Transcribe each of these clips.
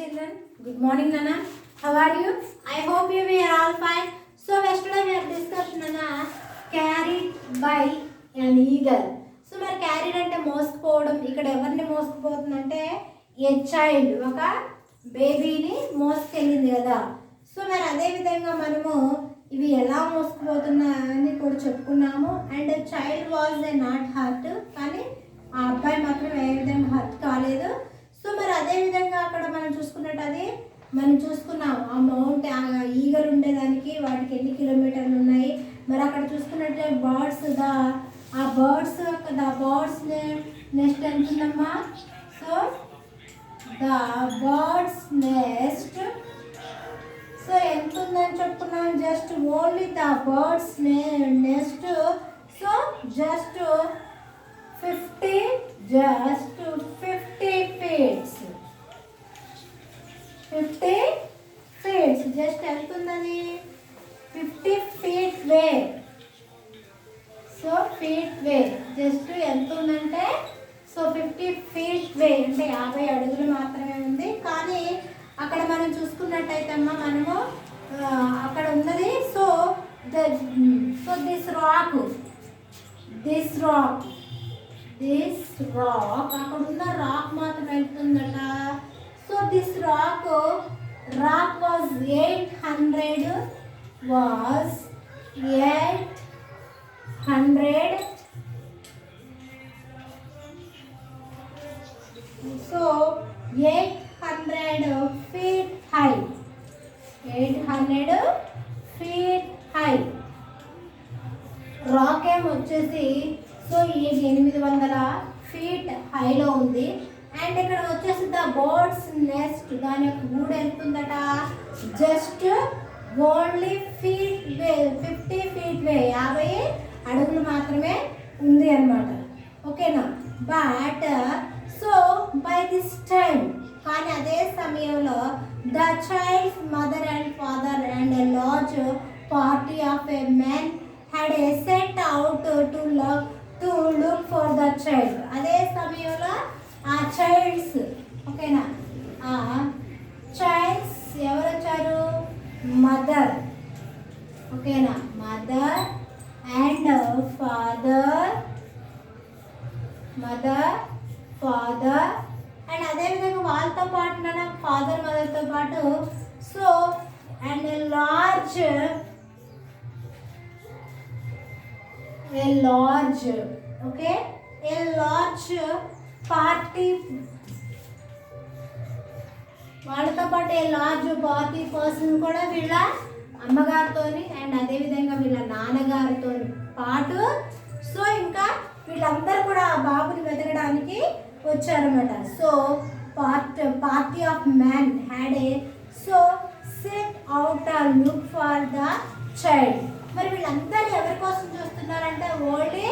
children. Good morning, Nana. How are you? I hope you are all fine. So yesterday we have discussed, Nana, carried by an eagle. So మరి carried అంటే మోసుకుపోవడం. ఇక్కడ ఎవరిని మోసుకుపోతుందంటే a child, ఒక బేబీని మోసుకెళ్ళింది కదా. So మరి అదే విధంగా మనము ఇవి ఎలా మోసుకుపోతున్నా అని కూడా చెప్పుకున్నాము. And child was A not hurt, కానీ ఆ అబ్బాయి మాత్రం ఏ విధంగా హర్ట్ కాలేదు. సో మరి అదేవిధంగా అక్కడ మనం చూసుకున్నట్టు అది మనం చూసుకున్నాము ఆ మౌంట్ ఈగలు ఉండేదానికి వాటికి ఎన్ని కిలోమీటర్లు ఉన్నాయి. మరి అక్కడ చూసుకున్నట్టే బర్డ్స్ ఆ బర్డ్స్ నెస్ట్ ఎంత ఉందమ్మా? So the birds nest so ఎంత ఉందని చెప్పుకున్నాం? Just only the birds nest so just 50 feet. 50 feet. Just ఎంత ఉందని? 50 feet వే. సో ఫీట్ వే జస్ట్ ఎంత ఉందంటే సో 50 feet వే అంటే 50 అడుగులు మాత్రమే ఉంది. కానీ అక్కడ మనం చూసుకున్నట్టయితే అమ్మా మనము అక్కడ ఉన్నది సో దిస్ రాక్ అక్కడ ఉన్న రాక్ మాత్రం వెళ్తుందట. So this rock was 800 so 800 feet high. 800 feet high. Rock ఏమో వచ్చేసి సో ఇది 800 feet హైలో ఉంది. అండ్ ఇక్కడ వచ్చేసి ద బర్డ్స్ నెస్ట్ దాని యొక్క గూడు ఎంత ఉందట? జస్ట్ ఓన్లీ 50 feet వే 50 అడుగులు మాత్రమే ఉంది అన్నమాట. ఓకేనా? But so by this time కానీ అదే సమయంలో the child's mother and father and a large party of a men had a set out to look for the child. అదే సమయంలో ఆ చైల్డ్స్ ఓకేనా ఆ చైల్డ్స్ ఎవరు వచ్చారు? మదర్ ఓకేనా మదర్ అండ్ ఫాదర్ అండ్ అదేవిధంగా వాళ్ళతో పాటు ఫాదర్ మదర్తో పాటు so and large okay a large party వాళ్ళతో పాటు ఏ లార్జ్ పార్టీ పర్సన్ కూడా వీళ్ళ అమ్మగారితోని అండ్ అదేవిధంగా వీళ్ళ నాన్నగారితో పాటు సో ఇంకా వీళ్ళందరూ కూడా ఆ బాబుని వెతకడానికి వచ్చారన్నమాట. So party of man had a so set out ఆ లుక్ ఫర్ ద చైల్డ్. మరి వీళ్ళందరూ ఎవరి కోసం చూస్తున్నారంటే only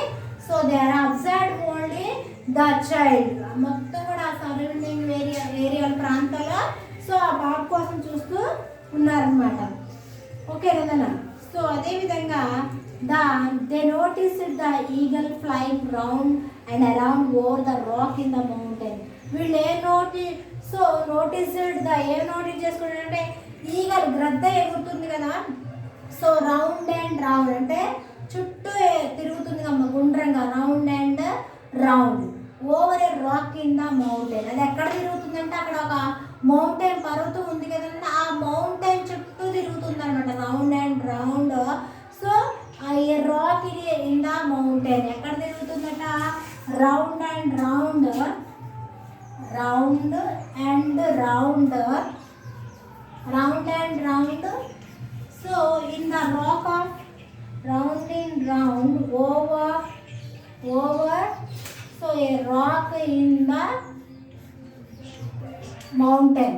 so they are observed only the child. మొత్తం కూడా ఆ సరౌండింగ్ ఏరియా ప్రాంతాల్లో సో ఆ బాబు కోసం చూస్తూ ఉన్నారనమాట. ఓకేనా? సో అదేవిధంగా they noticed the eagle flying round and around over the rock in the mountain. వీళ్ళు ఏం నోటీస్ చేసుకుంటారంటే ఈగల్ గ్రద్ద ఎగురుతుంది కదా. సో రౌండ్ అండ్ రౌండ్ అంటే చుట్టూ తిరుగుతుంది కమ్మ గుండ్రంగా round and round over a rock in the mountain. అది ఎక్కడ తిరుగుతుందంటే అక్కడ ఒక మౌంటైన్ పర్వతం ఉంది కదండి, ఆ మౌంటైన్ చుట్టూ తిరుగుతుంది అనమాట రౌండ్ అండ్ రౌండ్. సో ఈ రాక్ ఇన్ ద మౌంటైన్ ఎక్కడ తిరుగుతుందట? Round and round so in the rock of round and round over so a rock in the mountain.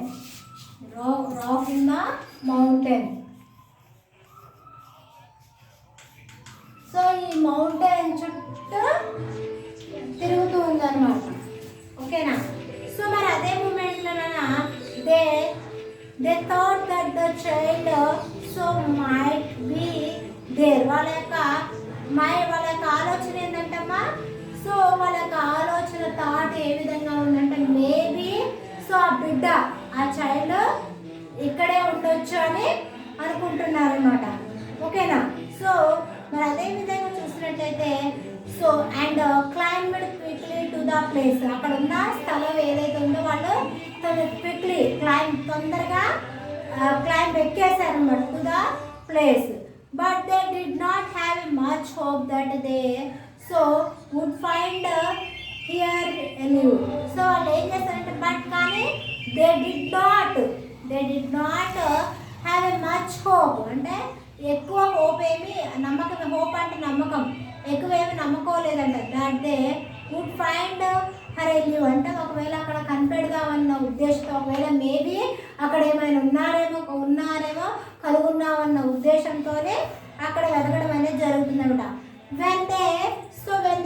Rock in the mountain. So ఈ mountain చుట్టూ తిరుగుతూ ఉందన్నమాట. ఓకేనా? So మరి అదే మూమెంట్లో they thought that the child so might be there. వాళ్ళ యొక్క ఆలోచన ఏంటంటమ్మా? సో వాళ్ళ యొక్క ఆలోచన థాట్ ఏ విధంగా ఉందంటే మేబీ సో ఆ బిడ్డ ఆ చైల్డ్ వెళ్ళొచ్చు అని అనుకుంటున్నారు అనమాట. ఓకేనా. సో మరి అదే విధంగా చూసినట్టయితే so and climbed quickly to the place, అక్కడ ఉన్న స్థలం ఏదైతే ఉందో వాళ్ళు క్విక్లీ తొందరగా క్లైంబ్ ఎక్కేసారనమాట to the place. But they did not have much hope that they so would find here live. So వాళ్ళు ఏం చేస్తారంటే బట్ కానీ they did not have a much hope, అంటే ఎక్కువ హోప్ ఏమి నమ్మకం, హోప్ అంటే నమ్మకం, ఎక్కువ ఏమి నమ్మకోలేదంట. That they would find her alive, అంటే ఒకవేళ అక్కడ కనిపెడదామన్న ఉద్దేశంతో, ఒకవేళ మేబీ అక్కడ ఏమైనా ఉన్నారేమో కలుగున్నామన్న ఉద్దేశంతోనే అక్కడ వెతకడం అనేది జరుగుతుందన్నమాట. When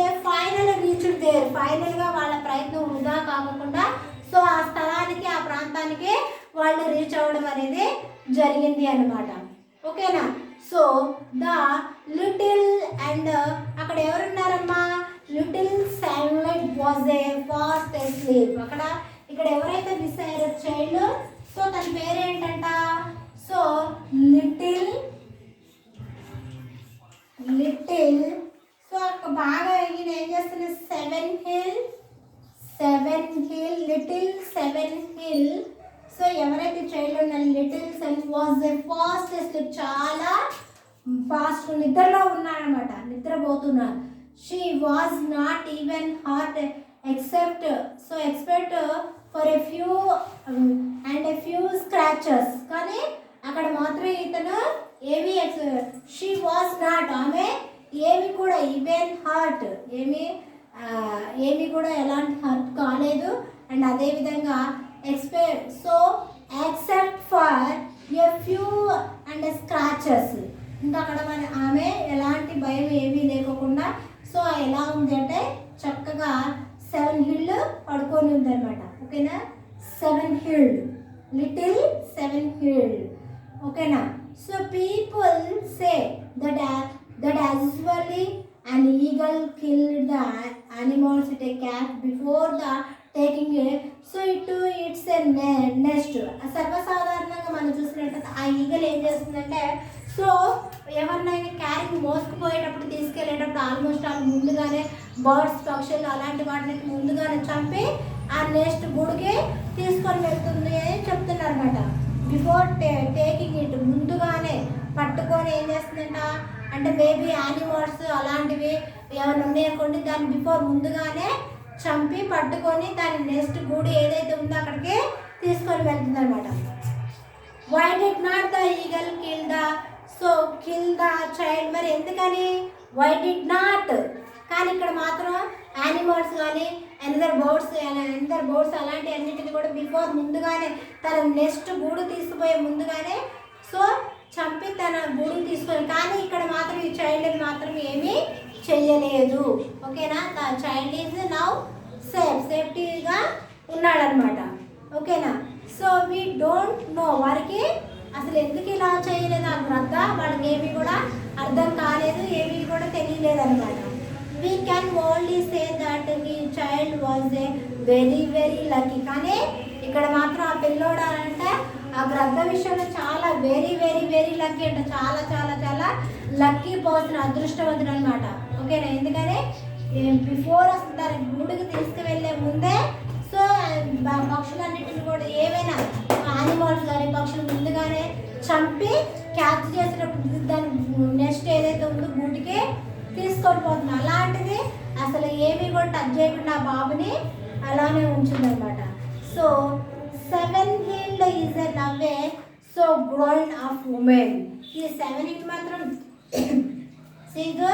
they final reached there, ఫైనల్గా వాళ్ళ ప్రయత్నం వృధా కాకుండా సో ఆ స్థలానికి ఆ ప్రాంతానికి వాళ్ళు రీచ్ అవ్వడం అనేది జరిగింది అన్నమాట. ఓకేనా. సో ద లిటిల్ అండ్ అక్కడ ఎవరున్నారమ్మా, little Shamlet was a fast asleep. ఇక్కడ ఎవరైతే మిస్ అయ్యారో చైల్డ్, సో తన పేరేంటంట, సో లిటిల్ సో బాగా ఈయన ఏం చేస్తున్నారు, లిటిల్ సెవెన్ హిల్. సో ఎవరైతే చైల్డ్ ఉన్నారు little seven was a fast asleep, చాలా ఫాస్ట్ నిద్రలో ఉన్నారనమాట, నిద్రపోతున్నారు. She was not even heart except for a few scratches. కానీ అక్కడ మాత్రం ఇతను షీ వాజ్ నాట్, ఆమె ఏమి కూడా ఈవెన్ హార్ట్ ఏమి కూడా ఎలాంటి హర్ట్ కాలేదు. అండ్ అదేవిధంగా except for a few and scratches, ఇంకా అక్కడ ఆమె ఎలాంటి భయం ఏమీ లేకోకుండా సో ఎలా ఉంది అంటే చక్కగా 7 హిల్ పడుకొని ఉందన్నమాట. ఓకేనా. 7 హిల్, లిటిల్ 7 హిల్. ఓకేనా. So people say that usually an eagle killed the animals it a cat before the taking it so it's a nest. సర్వసాధారణంగా మనం చూసినట్లయితే ఆ ఈగల్ ఏం చేస్తుందంటే సో ఎవరినైనా క్యారీకి మోసుకుపోయేటప్పుడు తీసుకెళ్ళేటప్పుడు ఆల్మోస్ట్ ఆ ముందుగానే బర్డ్స్ పక్షులు అలాంటి వాటిని ముందుగానే చంపి ఆ నెక్స్ట్ గుడికి తీసుకొని వెళ్తుంది అని చెప్తున్నారు అనమాట. బిఫోర్ టేకింగ్ ఇట్, ముందుగానే పట్టుకొని ఏం చేస్తుందంట అంటే మేబీ యానిమల్స్ అలాంటివి ఏమైనా ఉన్నాయనుకోండి, దాన్ని బిఫోర్ ముందుగానే చంపి పట్టుకొని దాని నెక్స్ట్ గూడు ఏదైతే ఉందో అక్కడికి తీసుకొని వెళ్తుంది అనమాట. Why did not the eagle kill the child, మరి ఎందుకని వై డిడ్ నాట్, కానీ ఇక్కడ మాత్రం యానిమల్స్ కానీ ఎనదర్ బర్డ్స్ అలాంటి అన్నిటిని కూడా బిఫోర్ ముందుగానే తన నెక్స్ట్ గూడు తీసుకుపోయే ముందుగానే సో చంపి తన గూడు తీసుకొని, కానీ ఇక్కడ మాత్రం ఈ చైల్డ్ని మాత్రం ఏమీ చెయ్యలేదు. ఓకేనా. ద చైల్డ్ ఈజ్ నౌ సేఫ్టీగా ఉన్నాడనమాట. ఓకేనా. సో వీ డోంట్ నో, వారికి అసలు ఎందుకు ఇలా చేయలేదు ఆ గ్రద్ద వాళ్ళకి ఏమీ కూడా అర్థం కాలేదు, ఏమీ కూడా తెలియలేదు అనమాట. We can only say that ఈ child was a very lucky, కానీ ఇక్కడ మాత్రం ఆ పిల్లోడు అంటే ఆ గ్రద్ద విషయంలో చాలా వెరీ లక్కీ అంటే చాలా లక్కీ పర్సన్, అదృష్టవంతుడు అనమాట. ఓకేనా. ఎందుకని బిఫోర్ అసలు దాని గూడుకి తీసుకువెళ్ళే ముందే సో పక్షులన్నింటిని కూడా ఏవైనా యానిమల్స్ కానీ పక్షులు ముందుగానే చంపి క్యాచ్ చేసేటప్పుడు దాని నెక్స్ట్ ఏదైతే ఉందో గూటికి తీసుకొని పోతుంది. అలాంటిది అసలు ఏమీ కూడా టచ్ చేయకుండా ఆ బాబుని అలానే ఉంచిందనమాట. సో 7 హిల్ ఈజ్ ఎ నవ్వే సో గ్రోయిన్ ఆఫ్ ఉమెన్. ఈ 7 హిల్ మాత్రం సిగ్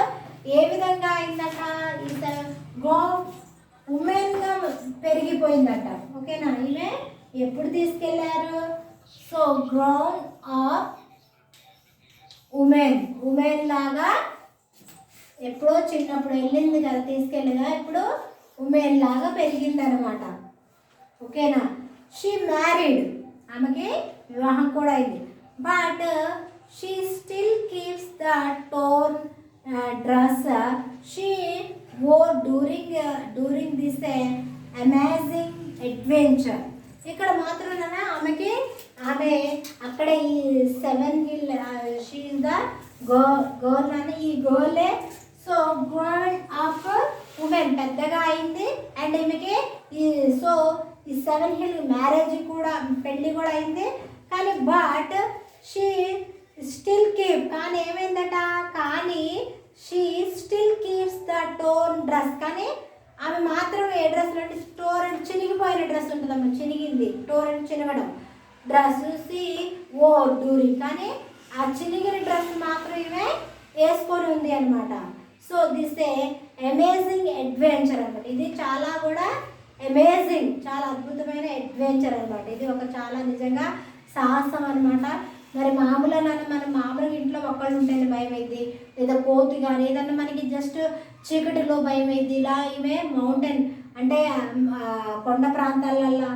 ఏ విధంగా అయిందట, ఈ ఉమెన్గా పెరిగిపోయిందట. ఓకేనా. ఈమె ఎప్పుడు తీసుకెళ్లారు, సో గ్రౌండ్ ఆఫ్ ఉమెన్ లాగా ఎప్పుడో చిన్నప్పుడు వెళ్ళింది కదా తీసుకెళ్ళిగా, ఇప్పుడు ఉమెన్ లాగా పెరిగింది అనమాట. ఓకేనా. షీ మ్యారీడ్, ఆమెకి వివాహం కూడా అయింది. But she still keeps the torn dress she wore during this amazing adventure. ఇక్కడ మాత్రం ఆమెకి ఆ ఆమె అక్కడ ఈ 7 hill she is the girl అని ఈ గర్లే సో గ్రోన్ ఆఫ్ ఉమెన్ పెద్దగా అయింది అండ్ ఈమెకి సో ఈ 7 హిల్ మ్యారేజ్ కూడా పెళ్ళి కూడా అయింది కానీ బట్ షీ స్టిల్ కీప్ కానీ ఏమైందట కానీ she still keeps the tone dress కానీ ఆమె మాత్రం ఏ డ్రెస్లు అంటే టోర్ అండ్ చినిగిపోయిన డ్రెస్ ఉంటుందమ్మా చినిగింది టోర్ అండ్ చినగడం డ్రెస్ సి ఓ డ్యూరింగ్ కానీ ఆ చినిగిన డ్రెస్ మాత్రం ఈమె వేసుకొని ఉంది అనమాట so this a amazing adventure అనమాట ఇది చాలా కూడా అమేజింగ్ చాలా అద్భుతమైన అడ్వెంచర్ అనమాట ఇది ఒక చాలా నిజంగా సాహసం అనమాట మరి మామూలుగా మనం మామూలుగా ఇంట్లో ఒక్కళ్ళు ఉంటేనే భయం అయింది లేదా కోతి కానీ ఏదన్నా మనకి జస్ట్ చీకటిలో భయం అయింది ఇలా ఈమె మౌంటైన్ అంటే కొండ ప్రాంతాలలో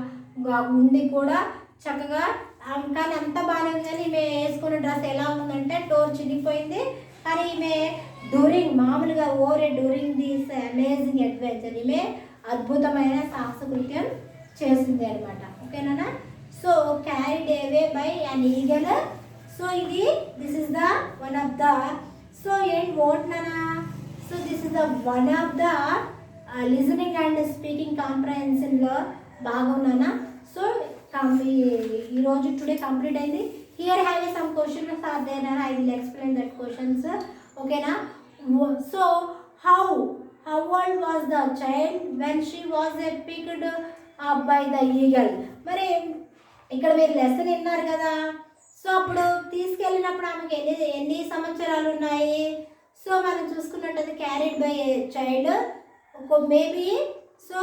ఉండి కూడా చక్కగా కానీ అంత బాగానే ఉంది కానీ ఈమె వేసుకున్న డ్రెస్ ఎలా ఉందంటే టోర్ చినిగిపోయింది కానీ ఈమె మామూలుగా డ్యూరింగ్ దిస్ అమేజింగ్ అడ్వెంచర్ ఈమె అద్భుతమైన సాహసకృత్యం చేసింది అనమాట ఓకేనా so carried away by an eagle so ఇది this is the one of the so ఏంటి వాట్ నానా so this is the one of the listening and speaking కాంప్రహెన్షన్లో బాగున్నానా సో ఈరోజు టుడే కంప్లీట్ అయింది here have some questions are there I will explain that questions ఓకేనా so how old was the child when she was picked up by the eagle మరి ఇక్కడ మీరు lesson విన్నారు కదా సో అప్పుడు తీసుకెళ్ళినప్పుడు ఆమెకి ఎన్ని సంవత్సరాలు ఉన్నాయి సో మనం చూసుకున్నట్టయితే carried by a child maybe so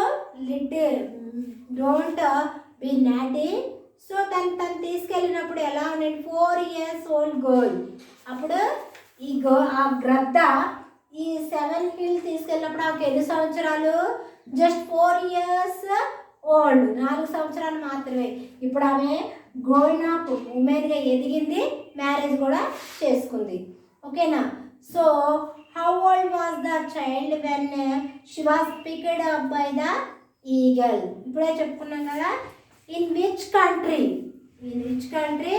little don't be naughty so తను తీసుకెళ్ళినప్పుడు ఎలా ఉండండి 4 years old గర్ల్ అప్పుడు ఆ గ్రద్ద ఈ 7 హిల్ తీసుకెళ్ళినప్పుడు ఆమెకు ఎన్ని సంవత్సరాలు జస్ట్ 4 years ఓల్డ్ 4 సంవత్సరాలు మాత్రమే ఇప్పుడు ఆమె గ్రోయిన్ అప్ ఉమెన్గా ఎదిగింది మ్యారేజ్ కూడా చేసుకుంది ఓకేనా so how old was the child when she was picked up by the eagle ఇప్పుడే చెప్పుకున్నాం కదా in which country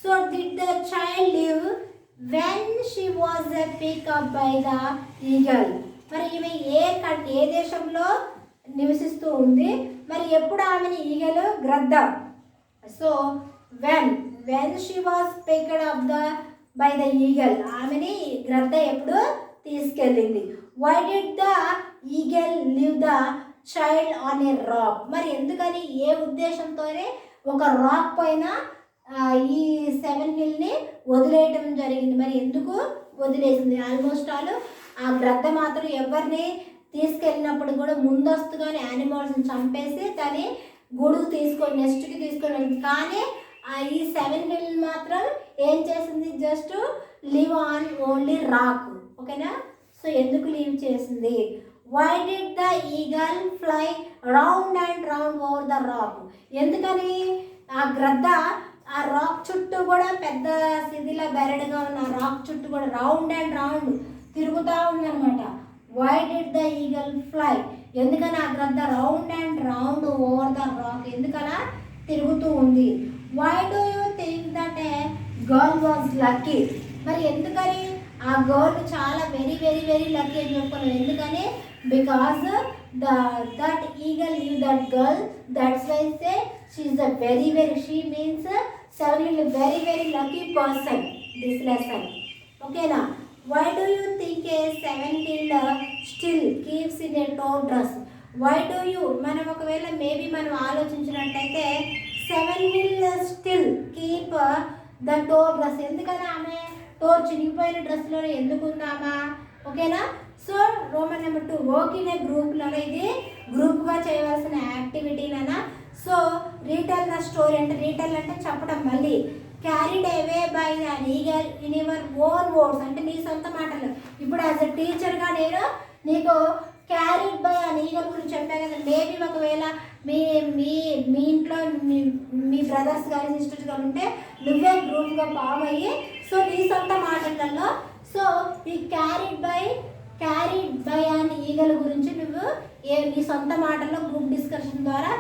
so did the child live when she was pick up by the eagle మరి ఈమె ఏ దేశంలో నివసిస్తూ ఉంది మరి ఎప్పుడు ఆమెని ఈగలు గ్రద్ద so when she was picked up by the eagle ఆమెని గ్రద్ద ఎప్పుడు తీసుకెళ్ళింది why did the eagle leave the child on a rock మరి ఎందుకని ఏ ఉద్దేశంతోనే ఒక రాక్ పైన ఈ 7 హిల్ని వదిలేయటం జరిగింది మరి ఎందుకు వదిలేసింది ఆల్మోస్ట్ ఆల్ ఆ గ్రద్ద మాత్రం ఎవరిని తీసుకెళ్ళినప్పుడు కూడా ముందస్తుగానే యానిమల్స్ని చంపేసి తని గూడుకు నెస్ట్కి తీసుకొని కానీ ఈ 7 హిల్ మాత్రం ఏం చేసింది just leave on only rock ఓకేనా సో ఎందుకు లీవ్ చేసింది why did the eagle fly round and round over the rock ఎందుకని ఆ గ్రద్ద ఆ రాక్ చుట్టూ కూడా పెద్ద శిథిల బెరడుగా ఉన్న రాక్ చుట్టూ కూడా రౌండ్ అండ్ రౌండ్ తిరుగుతూ ఉందన్నమాట why did the eagle fly ఎందుకని ఆ గ్రద్ద round and round over the rock ఎందుకలా తిరుగుతూ ఉంది why do you think that a girl was lucky మరి ఎందుకని ఆ గర్ల్ చాలా వెరీ వెరీ వెరీ లక్కీ అని చెప్పుకున్నాను ఎందుకని because that eagle leave that girl that's why say she is a very very she means 7 hill very very lucky person this lesson ఓకేనా why do you think a 7 hill still keeps in a tore dress why do you మనం ఒకవేళ maybe మనం ఆలోచించినట్టయితే 7 hill still keep the tore dress ఎందుకని ఆమె tore చినిగిపోయిన డ్రెస్లోనే ఎందుకు ఉందామా ఓకేనా so Roman number 2 work in a గ్రూప్లోనే ఇది గ్రూప్గా చేయవలసిన యాక్టివిటీనైనా సో రీటెల్ ద స్టోరీ అంటే రీటెల్ అంటే చెప్పడం మళ్ళీ carried away by an eagle in your own words అంటే నీ సొంత మాటలు ఇప్పుడు యాజ్ అ టీచర్గా నేను నీకు క్యారీడ్ బై అన్ ఈగల్ గురించి చెప్పాను కదా మేబీ ఒకవేళ మీ మీ మీ ఇంట్లో మీ బ్రదర్స్ కానీ సిస్టర్స్ కానీ ఉంటే నువ్వే గ్రూప్గా ఫామ్ అయ్యి సో నీ సొంత మాటలలో సో ఈ క్యారీడ్ బై అన్ ఈగల్ గురించి నువ్వు నీ సొంత మాటల్లో గ్రూప్ డిస్కషన్ ద్వారా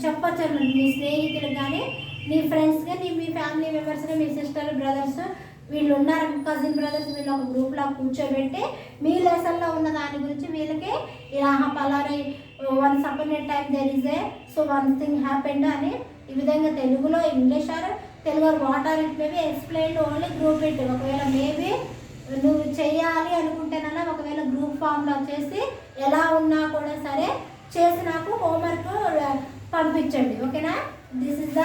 చెప్పచ్చు నీ స్నేహితులకు కానీ నీ ఫ్రెండ్స్గా మీ ఫ్యామిలీ మెంబర్స్గా మీ సిస్టర్ బ్రదర్స్ వీళ్ళు ఉన్నారు, కజిన్ బ్రదర్స్, వీళ్ళు ఒక గ్రూప్లో కూర్చోబెట్టి మీ లెసన్లో ఉన్న దాని గురించి వీళ్ళకి ఇలా పలానా once upon a time there is a so one thing happened అని ఈ విధంగా తెలుగులో English or Telugu what are it maybe explain only group it. ఒకవేళ మేబీ నువ్వు చెయ్యాలి అనుకుంటేనన్నా ఒకవేళ గ్రూప్ ఫామ్లో చేసి ఎలా ఉన్నా కూడా సరే చేసి నాకు హోంవర్క్ పంపించండి. ఓకేనా? This is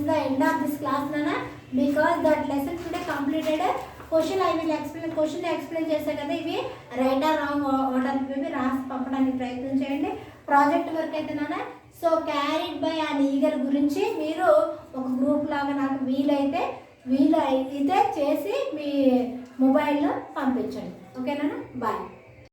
the end of this class నానా, because that lesson today completed. Question I will explain, question explain చేసే కదా ఇవి right or wrong order maybe రాసి పంపడానికి ప్రయత్నం చేయండి. ప్రాజెక్ట్ వర్క్ అయితే నాన్న so carried by an eagle గురించి మీరు ఒక గ్రూప్ లాగా నాకు వీలైతే చేసి మీ మొబైల్లో పంపించండి. ఓకేనా? బాయ్.